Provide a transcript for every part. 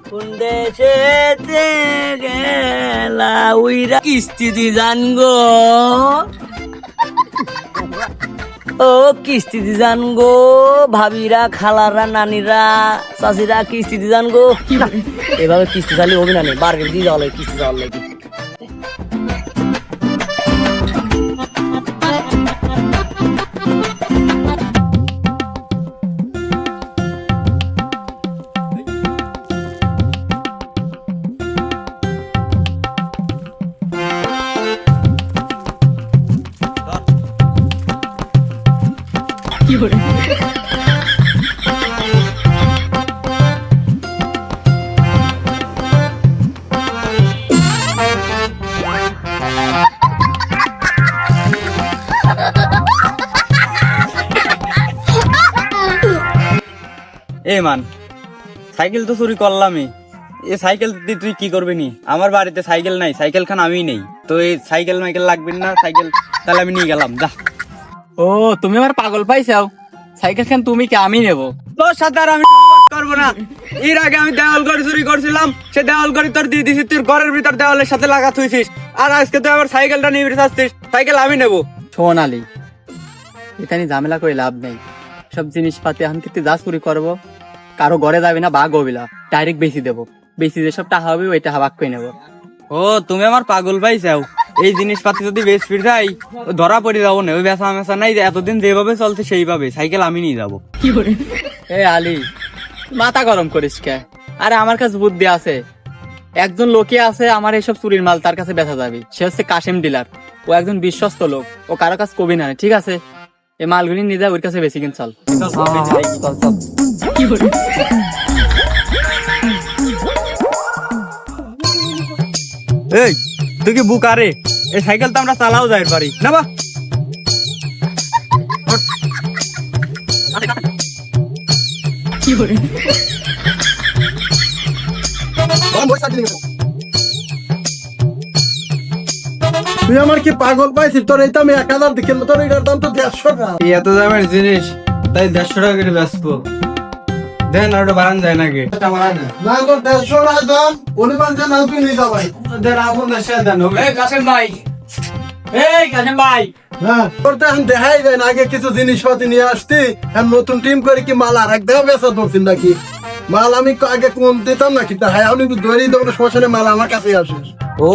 কোন দেশেতে গেলা উইরা কিস্তি দি জান গো, ও কিস্তি দি জান গো, ভাবিরা খালারা নানিরা চাষিরা কিস্তি দি জান গো। এভাবে কিস্তি চালি হবে না, বার্গেট দিয়ে যাওয়া লাগে কিস্তি যাওয়ার লাগে। এ মান, সাইকেল তো চুরি করলামই, এ সাইকেল দিয়ে তুই কি করবি নি? আমার বাড়িতে সাইকেল নাই, সাইকেল খান আমি নেই, তো এই সাইকেল মাইকেল লাগবে না, সাইকেল তাহলে আমি নিয়ে গেলাম। যা। ও তুমি আমার পাগল পাইছাও, সাইকেল খান তুমি কি আমি নেবো? তোর সাথে আর আমি করবো না। এর আগে আমি দেওয়াল ঘড়ি চুরি করছিলাম, সে দেওয়াল ঘড়ি তোর দিয়ে দিছিস, তুই ঘরের ভিতর দেওয়ালের সাথে লাগা থুইছিস, আর আজকে তুই আমার সাইকেলটা নিয়ে আসছিস, সাইকেল আমি নেবো। শোন আলী, এখানে ঝামেলা করে লাভ নেই। সব জিনিসপাতি এখন থেকে যা চুরি করবো কারো ঘরে যাবে না, বাঘ হবি না, ডাইরেক্ট বেশি দেবো, বেশি যেসব টাকা হবে ওই টাকা ভাগ করে নেবো। ও তুমি আমার পাগল পাইছাও, এই জিনিসপাতি যদি বেশ ফির যাই ধরা পড়ে যাবো না, ওই বেচা মেচা নাই, এতদিন যেভাবে চলছে সেইভাবে সাইকেল আমি নিয়ে যাবো। এ আলী, মাথা গরম করিস কে? আরে আমার কাছে বুদ্ধি আছে, একজন লোকে আছে আমার এইসব চুরির মাল তার কাছে বেচা যাবে, সে হচ্ছে কাশেম ডিলার, ও একজন বিশ্বস্ত লোক, ও কারো কাছে কবি না, ঠিক আছে? এই মালগুলি নিয়ে যা, ওর কাছে বেশি কিন। চল চল চল। এই তুই কি বুক আরে, এই সাইকেল তো আমরা চালাও যাই পারি না বা? তুই আমার কি পাগল পাইছিস? তোর এইটা আমি 1000 দিয়ে কিনবো, তোর এটার দাম তো 150 টাকা। এত দামের জিনিস তাই 150 টাকা করে বেচবো, দেন আর বাড়ান যায় নাকি? না তোর 150 টাকা দাম, অনুমান যে না তুই নিয়ে যাবাই। দেন আপন দেশে দেন। এই কাশেম ভাই, এই কাশেম ভাই, হ্যাঁ তোর তো এখন দেখাই যায় না, আগে কিছু জিনিসপাতি নিয়ে আসতি, এখন নতুন টিম করে কি মাল আর এক দেখা বেচা ধরছিস নাকি? মাল আমি আগে কম দিতাম নাকি, তা হ্যাঁ আমি ধরে দেবো শ্মশানে, মাল আমার কাছে আসিস। ও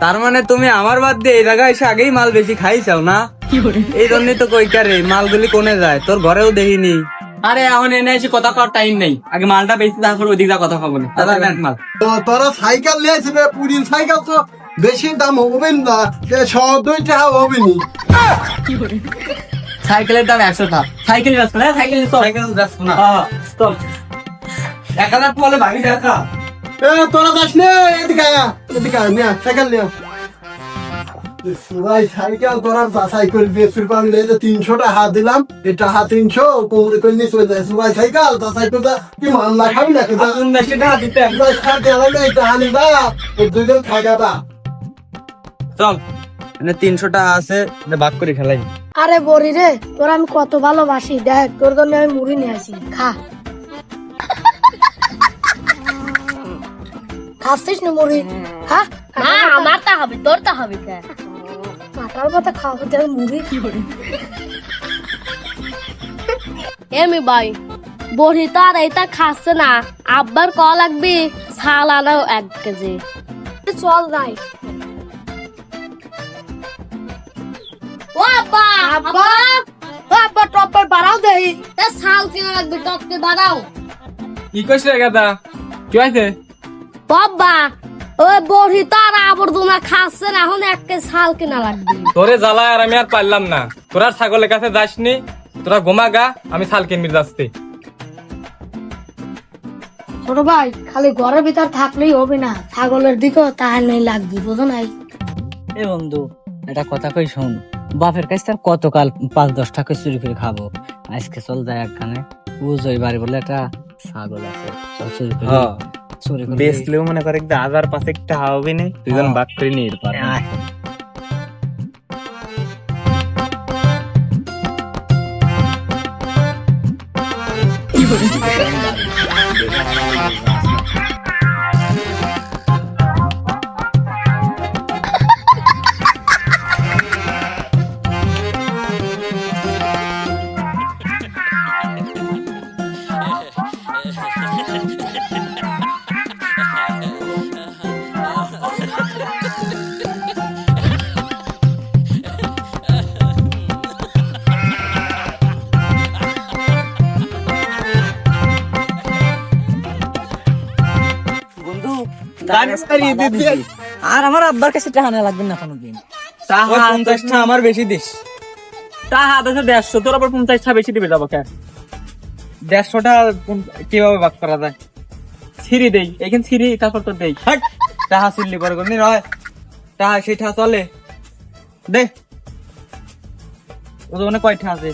তার মানে তুমি আমার বাদ দিয়ে এই জায়গায় এসে আগেই মাল বেশি খাইছাও না? এই জন্যই তো কই কারে মালগুলি কোনে যায়, তোর ঘরেও দেখিনি। আরে এখন এনে এসে কথা কর টাইম নেই, আগে মালটা বেশি, তারপর ওইদিক যা কথা খাবো না। মাল তো তোরা সাইকেল নিয়েছিস, পুরিন সাইকেল তো বেশি দাম হবে না, 102 টাকা হবে নি। সাইকেলের দাম 100 টাকা, সাইকেল রাস্তা না, সাইকেল সাইকেল যাচ্ছ না, স্টপ। 1000 বলে ভাগি দেখা। তোরা যাস না, এদিকে আয়, এদিকে আয়, নিয়ে আয়, সাইকেল নিয়ে আয়। ভাই সাইকেল তোরা যাচাই করে বেশির পারলে 300 টাকা দিলাম, এটা 300 কোমরে করে নিয়ে চলে যায়। ভাই সাইকেল যাচাই করে কি মান না খাবি নাকি? দুইজন খাইটা চল, 300 টাকা আছে, ভাগ করে খেলাই। আরে বড়ি রে, তোর আমি কত ভালোবাসি, দেখ তোর জন্য আমি মুড়ি নিয়ে আসি, খা। খাচ্ছিস না মুড়ি? খা। না আমারটা হবে, তোরটা হবে কে? কাটার কথা খাওয়া দেখ মুড়ি কি করে। এমি ভাই, বড়ি তো আর এটা খাচ্ছে না, আব্বার ক লাগবে ছাল আনাও 1 কেজি। চল যাই। ও আব্বা, আব্বা, আব্বা টপের বাড়াও দেই। তা ছাল কিনা লাগবে, টপকে বাড়াও। কি কইছ রে গাদা? কি হইছে? বাবা, ওই বড়ি তো আর আবর্জনা খাচ্ছে না, এখন 1 কেজি ছাল কিনা লাগবে। তোরে জ্বালা আর আমি আর পারলাম না, তোরা ছাগলের কাছে যাসনি, তোরা ঘুমা গা, আমি ছাল কিনবি যাচ্ছি। ছোট ভাই, খালি ঘরের ভিতর থাকলেই হবে না, ছাগলের দিকেও তাহলে লাগবে, বুঝো নাই? এ বন্ধু, একটা কথা কই শোন, বাপের কাছে তার কতকাল 5-10 টাকা চুরি করে খাবো, আজকে চল যায় একখানে, বুঝই বাড়ি বলে একটা ছাগল আছে, চল চুরি করে। চুরি করে বেচলেও মনে করে 1000-5 টাকা হবে না, দুজন ভাগ করে নিয়ে পারবে। আয়। বন্ধু আর আমার আব্বার কাছে টাকা নেওয়া লাগবে না কোনোদিন। ওই 50টা আমার বেশি দিস। টাকা দেশে 150, তোর আবার 50টা বেশি দিবে যাবো কে? 150টা কিভাবে ভাগ করা যায়? ছিঁড়ি দেই, এখানে ছিঁড়ি তারপর তো দেই। হাট, টাকা চিল্লি পরে কোনদিন হয়? টাকা সেটা চলে দে। ও দোকানে কয়টা আছে?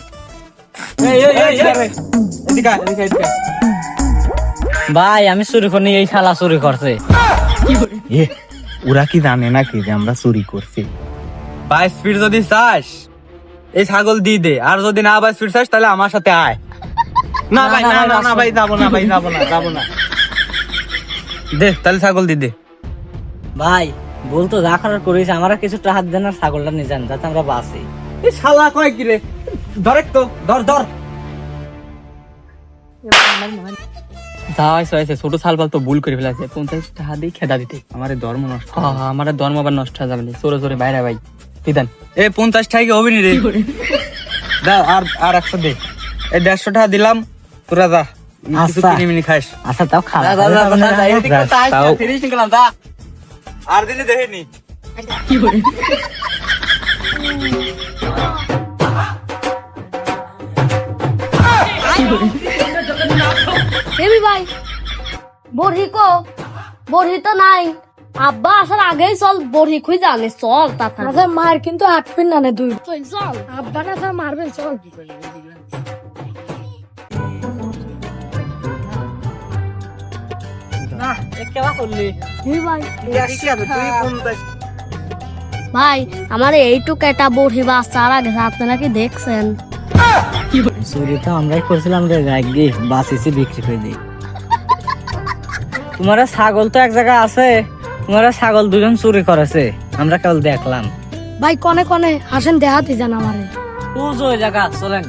এদিকে আয়, এদিকে আয়। ভাই আমি চুরি করিনি, এই শালা চুরি করছে। ওরা কি জানে নাকি যে আমরা চুরি করছি? 22 ফিট যদি চাস এই ছাগল দিয়ে দে, আর যদি না 22 ফিট চাস তাহলে আমার সাথে আয়। না ভাই, না না না ভাই, যাবো না ভাই, যাবো না, যাবো না। দে তাহলে ছাগল দিয়ে দে। ভাই বলতো যা করার করিস, আমার কিছু টাকা দেন আর ছাগলটা নিয়ে যান যাতে আমরা বাঁচি। এই শালা কয় কি রে? ধরে তো, ধর ধর। যা হয়েছে হয়েছে, ছোট সালপাল তো ভুল করে ফেলেছে, 50 টাকা দিয়ে খেদা দিতে। আমার ধর্ম নষ্ট। হ্যাঁ হ্যাঁ, আমার ধর্ম আবার নষ্ট হয়ে যাবে, চোরে চোরে বাইরে ভাই তুই দেন। এই 50 টাকা কি হবে নি রে? দাও আর 100 দে। এই 150 টাকা দিলাম, তোরা যা কিছু আচ্ছা। কিনে মিনি খাস। আচ্ছা তাও খাওয়া আর দিনে দেখেনি। এমি ভাই, বড়ি কো? বড়ি তো নাই। আব্বা আসার আগেই চল বড়ি খুঁজে জানে, চল তাড়াতাড়ি। আচ্ছা মার কিন্তু আটবেন না নে দুই, চল চল। আব্বা না স্যার মারবেন, চল। এই ভাই, ভাই আমার এইটুকু একটা বড়ি বাচ্চার আগে আপনারা কি দেখছেন? চুরি তো আমরাই করছিলাম রে, গাইগি বাঁচিছি বিক্রি করে দিই। তোমার ছাগল তো এক জায়গায় আছে, তোমার ছাগল দুজন চুরি করেছে, আমরা কেবল দেখলাম। ভাই কনে কনে আসেন দেখাতে যান আমারে। বুঝো ওই জায়গা, চলেন।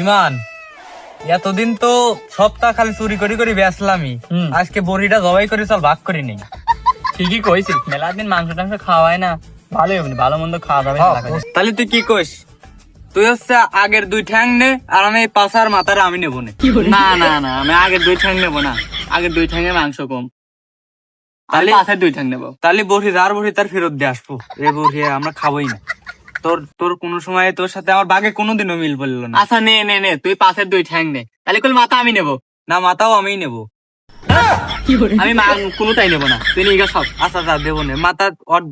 ইমান, এতদিন তো সপ্তাহ খালি চুরি করি করি বেসলামই, আজকে বড়িটা জবাই করে চল ভাগ করি নেই। ঠিকই কইছিস, মেলা দিন মাংস টাংস খাওয়া হয় না, ভালোই হবে, ভালো মন্দ খাওয়া যাবে। তাহলে তুই কি কইস? তুই হচ্ছে আগের 2 ঠ্যাং নে, আর আমি এই পাছার মাথার আমি নেবো না। না না না, আমি আগের 2 ঠ্যাং নেবো না, আগের 2 ঠ্যাঙে মাংস কম, তাহলে পাশের 2 ঠ্যাং নেবো। তাহলে বড়ি যার বড়ি তার ফেরত দিয়ে আসবো, এ বড়ি আমরা খাবোই না। তোর কোনো সময় তোর সাথে আমার বাগে কোনোদিনও মিল বললো না। আচ্ছা নে নে নে, তুই পাশের 2 ঠ্যাং নে, তাহলে কোন মাথা আমি নেবো না, মাথাও আমিই নেবো। আমি কোনোটাই নেবো না, তুই নিয়ে গা সব। আচ্ছা যা দেবো না, মাথা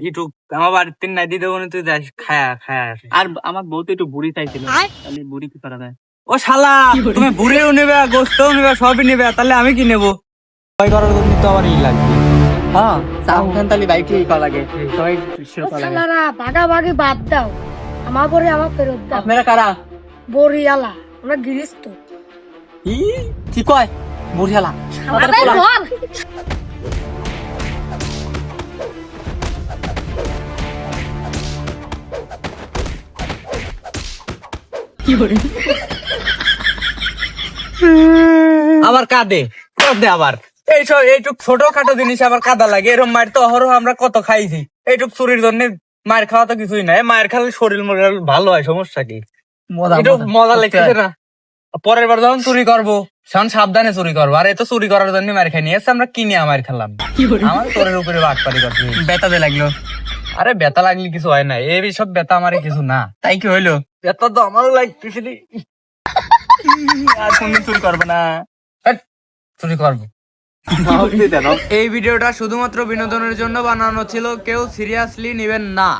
একটু আমার বাড়ির তিন নাই দিয়ে দেবো না, তুই যাস খায়া খায়া আসিস। আর আমার বউ তো একটু বুড়ি চাইছিল, তাহলে বুড়ি কি করা যায়? ও শালা, তুমি বুড়িও নেবে, গোস্তও নেবে, সবই নেবে, তাহলে আমি কি নেবো? জবাই করার জন্য তো আবার ই লাগবে। হ্যাঁ, চাউখান তাহলে বাইক কি করা লাগে, সবাই শিরোপা লাগে। শালারা ভাগাভাগি বাদ দাও, আমার বড়ি আমার ফেরত দাও। আপনারা কারা? বড়ি আলা, আমরা গৃহস্থ। কি কয় বুড়িয়ালা? আরে বল। আবার কাঁদে আবার এইসব এইটুক ছোটখাটো জিনিস আবার কাদা লাগে, এরকম মায়ের তো অহরহ আমরা কত খাইছি। এইটুক চুরির জন্য মায়ের খাওয়া তো কিছুই নাই, মায়ের খালে শরীর মরির ভালো হয়, সমস্যা কি? একটু মজা লাগতেছে না? পরের বার যখন চুরি করবো তখন সাবধানে চুরি করবো, আর এত চুরি করার জন্য মার খাই নিয়ে আমরা কিনে আমার খেলাম, আমার শরীরের উপরে বাটপারি করছি। বেতা দিয়ে লাগলো। আরে ব্যথা লাগলে কিছু হয় না, এই সব ব্যথা আমার কিছু না। তাই কি হইলো? ব্যথা তো আমারও লাগতেছে। আর কোনদিন চুরি করবে না। চুরি করবো। এই ভিডিওটা শুধুমাত্র বিনোদনের জন্য বানানো ছিল, কেউ সিরিয়াসলি নেবেন না।